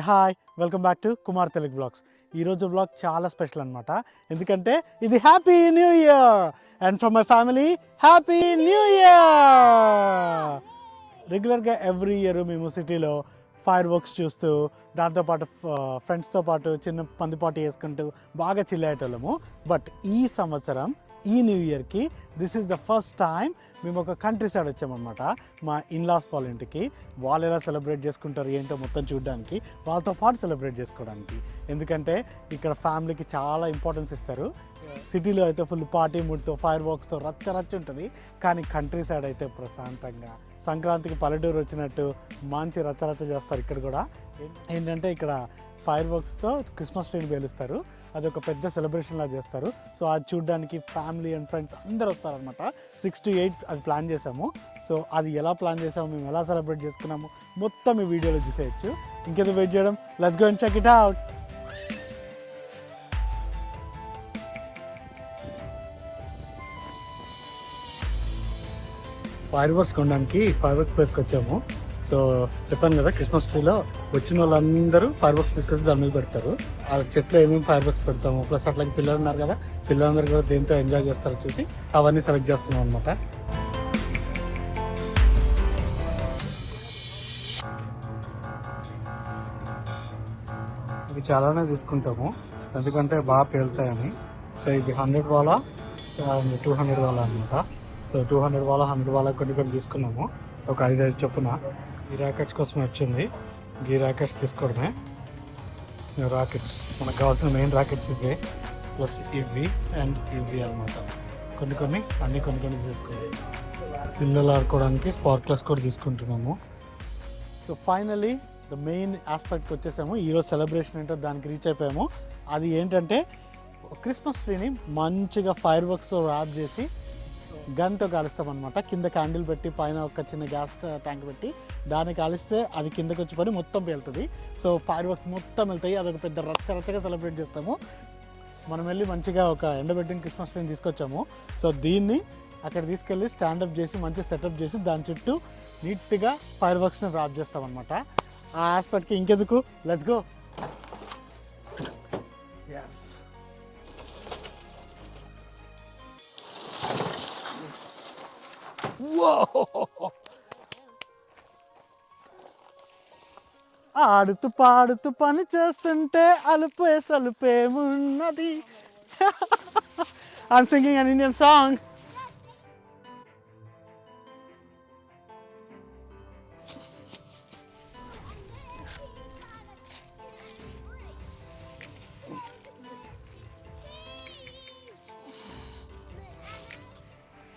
Hi, welcome back to Kumar Telugu blogs. ఈరోజు blog చాలా special అనమాట. ఎందుకంటే ఇది happy new year and from my family happy new year. రెగ్యులర్గా ఎవ్రీ ఇయర్ మేము సిటీలో ఫైర్ వర్క్స్ చూస్తూ దాంతోపాటు ఫ్రెండ్స్తో పాటు చిన్న పంది పార్టీ వేసుకుంటూ బాగా చిల్ అయ్యేటోళ్ళము. బట్ ఈ సంవత్సరం ఈ న్యూ ఇయర్కి this is the first time మేము ఒక కంట్రీ సైడ్ వచ్చామన్నమాట. మా ఇన్లాస్ వాళ్ళ ఇంటికి. వాళ్ళు ఎలా సెలబ్రేట్ చేసుకుంటారు ఏంటో మొత్తం చూడడానికి, వాళ్ళతో పాటు సెలబ్రేట్ చేసుకోవడానికి. ఎందుకంటే ఇక్కడ ఫ్యామిలీకి చాలా ఇంపార్టెన్స్ ఇస్తారు. సిటీలో అయితే ఫుల్ పార్టీ మూడ్తో ఫైర్ వర్క్స్తో రచ్చ ఉంటుంది. కానీ కంట్రీ సైడ్ అయితే ప్రశాంతంగా సంక్రాంతికి పల్లెటూరు వచ్చినట్టు మంచి రచ్చ చేస్తారు. ఇక్కడ కూడా ఏంటంటే ఇక్కడ ఫైర్ వర్క్స్తో క్రిస్మస్ ట్రీని పేలుస్తారు. అది ఒక పెద్ద సెలబ్రేషన్ లా చేస్తారు. సో అది చూడడానికి ఫ్యామిలీ అండ్ ఫ్రెండ్స్ అందరూ వస్తారనమాట. 6 to 8 అది ప్లాన్ చేసాము. సో అది ఎలా ప్లాన్ చేసాము, మేము ఎలా సెలబ్రేట్ చేసుకున్నాము మొత్తం ఈ వీడియోలో చూసేయచ్చు. ఇంకేదో వెయిట్ చేయడం, let's go and check it out. Fireworks కొనడానికి ఫైర్ వర్క్స్ ప్లేస్కి వచ్చాము. సో చెప్పాను కదా, క్రిస్మస్ ట్రీలో వచ్చిన వాళ్ళందరూ ఫైర్ వర్క్స్ తీసుకొచ్చి దాని మీద పెడతారు. ఆ చెట్లో ఏమేమి ఫైర్ వర్క్స్ పెడతాము, ప్లస్ అట్లాగే పిల్లలు ఉన్నారు కదా, పిల్లలందరూ కూడా దేంతో ఎంజాయ్ చేస్తారు వచ్చేసి అవన్నీ సెలెక్ట్ చేస్తున్నాం అనమాట. ఇవి చాలానే తీసుకుంటాము ఎందుకంటే బాగా పేలుతాయని. సో ఇది 100 వాలా 200 వాలా అనమాట. సో 200 వాలా 100 వాలా కొన్ని తీసుకున్నాము. ఒక 5 చొప్పున. ఈ ర్యాకెట్స్ కోసం వచ్చింది. ఈ ర్యాకెట్స్ తీసుకోవడమే. రాకెట్స్ మనకు కావాల్సిన మెయిన్ ర్యాకెట్స్ ఇవే, ప్లస్ ఇవి అండ్ ఇవి అనమాట. కొన్ని తీసుకున్నాం. పిల్లలు ఆడుకోవడానికి స్పార్క్లర్స్ కూడా తీసుకుంటున్నాము. సో ఫైనలీ ద మెయిన్ ఆస్పెక్ట్కి వచ్చేసాము. ఈరోజు సెలబ్రేషన్ ఏంటో దానికి రీచ్ అయిపోయాము. అది ఏంటంటే క్రిస్మస్ ట్రీని మంచిగా ఫైర్ వర్క్స్ ర్యాప్ చేసి గన్తో కాలుస్తాం అనమాట. కింద క్యాండిల్ పెట్టి పైన ఒక చిన్న గ్యాస్ ట్యాంక్ పెట్టి దాన్ని కాలిస్తే అది కిందకి వచ్చి పడి మొత్తం పేలుతుంది. సో ఫైర్ వర్క్స్ మొత్తం వెళ్తాయి. అదొక పెద్ద రచ్చగా సెలబ్రేట్ చేస్తాము. మనం వెళ్ళి మంచిగా ఒక ఎండబెట్టిన క్రిస్మస్ ట్రీని తీసుకొచ్చాము. సో దీన్ని అక్కడ తీసుకెళ్ళి స్టాండప్ చేసి మంచిగా సెటప్ చేసి దాని చుట్టూ నీట్గా ఫైర్ వర్క్స్ని ర్యాప్ చేస్తాం అనమాట. ఆ ఆస్పెక్ట్కి ఇంకెందుకు, లెట్స్ గో. ఎస్, ఆడుతూ పాడుతూ పని చేస్తుంటే అలుపే సలుపేమున్నది. I'm singing an Indian song.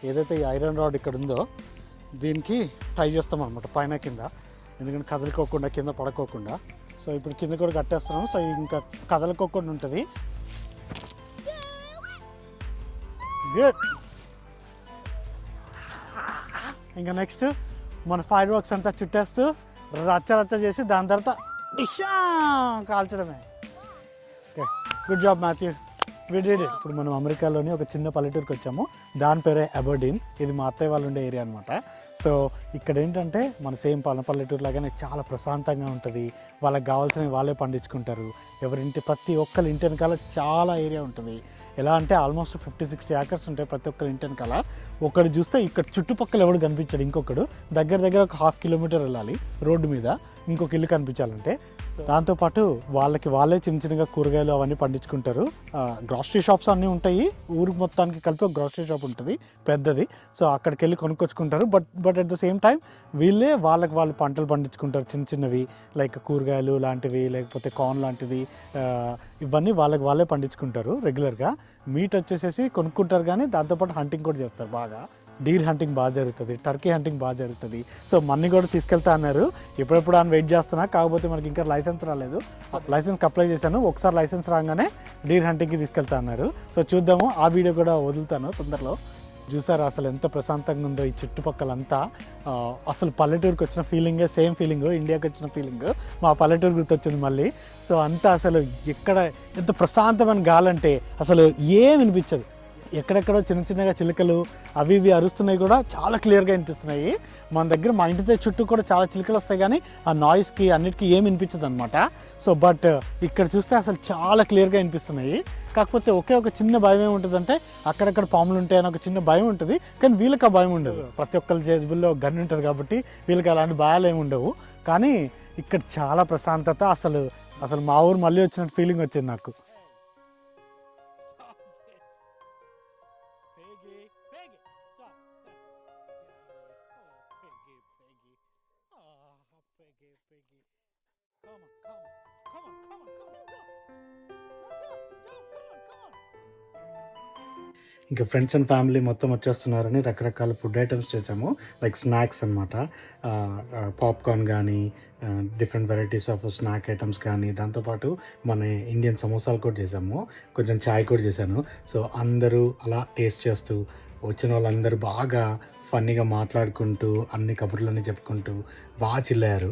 ఏదైతే ఈ ఐరన్ రాడ్ ఇక్కడ ఉందో దీనికి టై చేస్తాం అనమాట పైన కింద, ఎందుకంటే కదలుకోకుండా కింద పడుకోకుండా. సో ఇప్పుడు కింద కూడా కట్టేస్తున్నాం. సో ఇంకా కదలుకోకుండా ఉంటుంది. గుడ్. ఇంకా నెక్స్ట్ మన ఫైర్ వర్క్స్ అంతా చుట్టేస్తూ రచ్చ చేసి దాని తర్వాత డిషా కాల్చడమే. Okay, good job Matthew. ఇప్పుడు మనం అమెరికాలోని ఒక చిన్న పల్లెటూరుకి వచ్చాము. దాని పేరే అబర్డీన్. ఇది మా అత్తయ్య వాళ్ళు ఉండే ఏరియా అనమాట. సో ఇక్కడ ఏంటంటే మన సేమ్ పల్లెటూరు లాగానే చాలా ప్రశాంతంగా ఉంటుంది. వాళ్ళకి కావాల్సినవి వాళ్ళే పండించుకుంటారు. ప్రతి ఒక్కరి ఇంటి వెనకాల చాలా ఏరియా ఉంటుంది. ఎలా అంటే ఆల్మోస్ట్ 50-60 acres ఉంటాయి ప్రతి ఒక్కరి ఇంటి వెనకాల. ఒకటి చూస్తే ఇక్కడ చుట్టుపక్కల ఎవడు కనిపించాడు, ఇంకొకడు దగ్గర ఒక 1/2 kilometer వెళ్ళాలి రోడ్డు మీద ఇంకొక ఇల్లు కనిపించాలంటే. దాంతోపాటు వాళ్ళే చిన్నగా కూరగాయలు అవన్నీ పండించుకుంటారు. గ్రాసరీ షాప్స్ అన్నీ ఉంటాయి. ఊరికి మొత్తానికి కలిపి ఒక గ్రాసరీ షాప్ ఉంటుంది పెద్దది. సో అక్కడికి వెళ్ళి కొనుక్కొచ్చుకుంటారు. But at the same time వీళ్ళే వాళ్ళు పంటలు పండించుకుంటారు. చిన్నవి లైక్ కూరగాయలు లాంటివి, లేకపోతే కార్న్ లాంటిది, ఇవన్నీ వాళ్ళే పండించుకుంటారు రెగ్యులర్గా. మీట్ వచ్చేసేసి కొనుక్కుంటారు. కానీ దాంతోపాటు హంటింగ్ కూడా చేస్తారు. బాగా డీర్ హంటింగ్ బాగా జరుగుతుంది, టర్కీ హంటింగ్ బాగా జరుగుతుంది. సో మన్ని కూడా తీసుకెళ్తా అన్నారు. ఎప్పుడెప్పుడు అని వెయిట్ చేస్తున్నా. కాకపోతే మనకి ఇంకా లైసెన్స్ రాలేదు. లైసెన్స్కి అప్లై చేశాను. ఒకసారి లైసెన్స్ రాగానే డీర్ హంటింగ్కి తీసుకెళ్తా అన్నారు. సో చూద్దాము, ఆ వీడియో కూడా వదులుతాను తొందరలో. చూసారు అసలు ఎంత ప్రశాంతంగా ఉందో ఈ చుట్టుపక్కలంతా. అసలు పల్లెటూరుకి వచ్చిన ఫీలింగే సేమ్ ఫీలింగ్, ఇండియాకి వచ్చిన ఫీలింగ్ మా పల్లెటూరు గుర్తొచ్చింది మళ్ళీ. సో అంతా అసలు ఎక్కడ ఎంత ప్రశాంతమైన గాలి అంటే అసలు ఏం వినిపించదు. ఎక్కడెక్కడో చిన్న చిన్నగా చిలుకలు అవి ఇవి అరుస్తున్నాయి కూడా చాలా క్లియర్గా వినిపిస్తున్నాయి. మన దగ్గర మా ఇంటి చుట్టూ కూడా చాలా చిలుకలు వస్తాయి కానీ ఆ నాయిస్కి అన్నిటికీ ఏమి వినిపించదు అనమాట. సో బట్ ఇక్కడ చూస్తే అసలు చాలా క్లియర్గా వినిపిస్తున్నాయి. కాకపోతే ఒకే ఒక చిన్న భయం ఏముంటుందంటే అక్కడక్కడ పాములు ఉంటాయని ఒక చిన్న భయం ఉంటుంది, కానీ వీళ్ళకి ఆ భయం ఉండదు. ప్రతి ఒక్కరి జేబుల్లో గన్ ఉంటుంది కాబట్టి వీళ్ళకి అలాంటి భయాలు ఏమి ఉండవు. కానీ ఇక్కడ చాలా ప్రశాంతత, అసలు మా ఊరు మళ్ళీ వచ్చినట్టు ఫీలింగ్ వచ్చింది నాకు. ఇంకా ఫ్రెండ్స్ అండ్ ఫ్యామిలీ మొత్తం వచ్చేస్తున్నారని రకరకాల ఫుడ్ ఐటమ్స్ చేసాము. లైక్ స్నాక్స్ అనమాట, పాప్కార్న్ కానీ different varieties of snack items కానీ, దాంతోపాటు మన ఇండియన్ సమోసాలు కూడా చేసాము, కొంచెం చాయ్ కూడా చేశాను. సో అందరూ అలా టేస్ట్ చేస్తూ వచ్చిన వాళ్ళందరూ బాగా ఫన్నీగా మాట్లాడుకుంటూ అన్ని కబుర్లన్నీ చెప్పుకుంటూ బాగా చిల్లయ్యారు.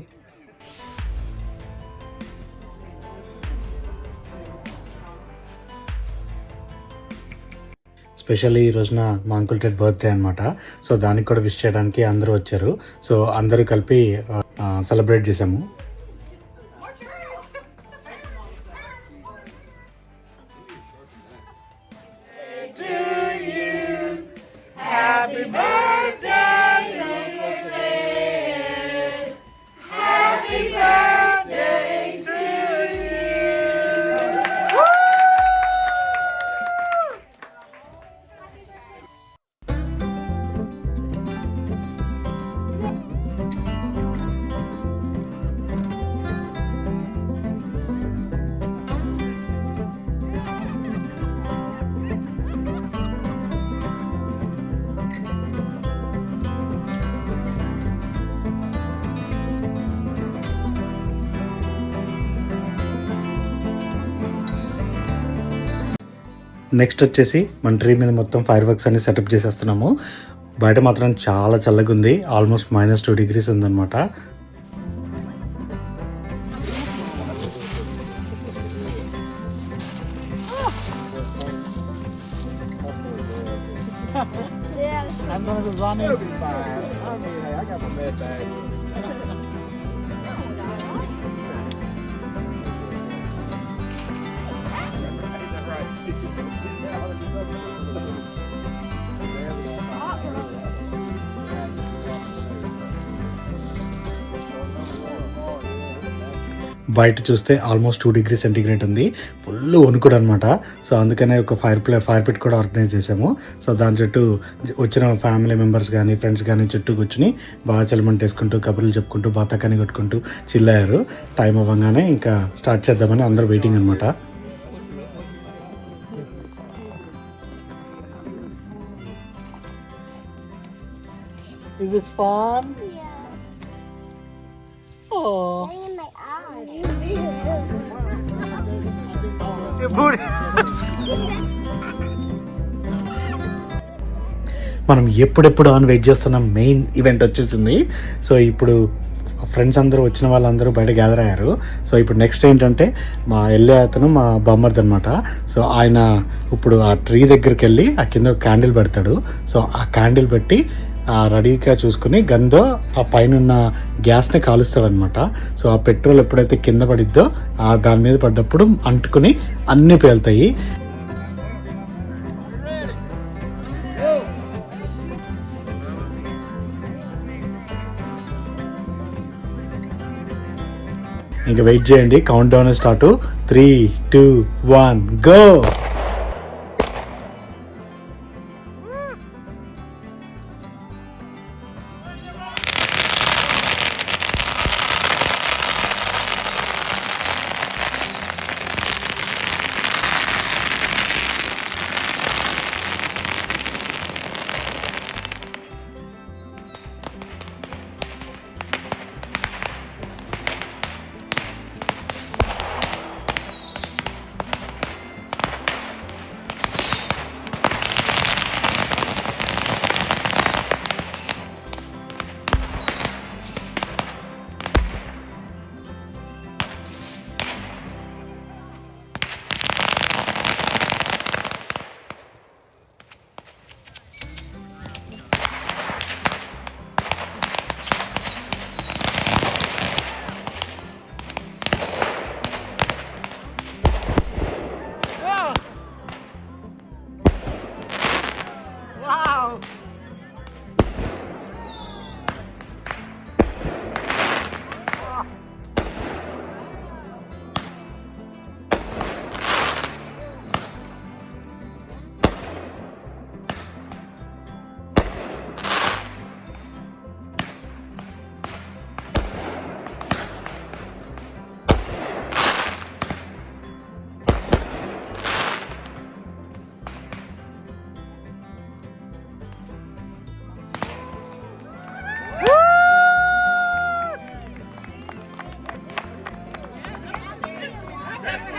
స్పెషల్లీ ఈ రోజున మా అంకుల్ టెడ్ బర్త్డే అనమాట. సో దానికి కూడా విష్ చేయడానికి అందరూ వచ్చారు. సో అందరూ కలిపి సెలబ్రేట్ చేసాము. నెక్స్ట్ వచ్చేసి మన ట్రీ మీద మొత్తం ఫైర్ వర్క్స్ అన్ని సెటప్ చేసేస్తున్నాము. బయట మాత్రం చాలా చల్లగా ఉంది, ఆల్మోస్ట్ -2 degrees ఉందన్నమాట. బయట చూస్తే ఆల్మోస్ట్ 2 degrees సెంటిగ్రేడ్ ఉంది, ఫుల్ వణుకుడు అనమాట. సో అందుకనే ఒక ఫైర్ పిట్ కూడా ఆర్గనైజ్ చేసాము. సో దాని చుట్టూ వచ్చిన ఫ్యామిలీ మెంబర్స్ కానీ ఫ్రెండ్స్ కానీ చుట్టూ కూర్చుని బాగా చలమంట వేసుకుంటూ కబుర్లు చెప్పుకుంటూ బాతకాన్ని కొట్టుకుంటూ చిల్లయ్యారు. టైం అవ్వగానే ఇంకా స్టార్ట్ చేద్దామని అందరూ వెయిటింగ్ అనమాట. Is it fun? Yeah. Oh. మనం ఎప్పుడెప్పుడు అని వెయిట్ చేస్తున్న మెయిన్ ఈవెంట్ వచ్చేసింది. సో ఇప్పుడు ఫ్రెండ్స్ అందరూ వచ్చిన వాళ్ళందరూ బయట గ్యాదర్ అయ్యారు. సో ఇప్పుడు నెక్స్ట్ ఏంటంటే మా వెళ్ళే అతను మా బామ్మర్ది అనమాట. సో ఆయన ఇప్పుడు ఆ ట్రీ దగ్గరికి వెళ్ళి ఆ కింద క్యాండిల్ పెడతాడు. సో ఆ క్యాండిల్ పెట్టి రెడీగా చూసుకుని గన్తో ఆ పైన గ్యాస్ని కాలుస్తాడనమాట. సో ఆ పెట్రోల్ ఎప్పుడైతే కింద పడిద్దో దాని మీద పడ్డప్పుడు అంటుకుని అన్నీ పేలుతాయి. ఇంకా వెయిట్ చేయండి, count down start. 3, 2, 1 go. Best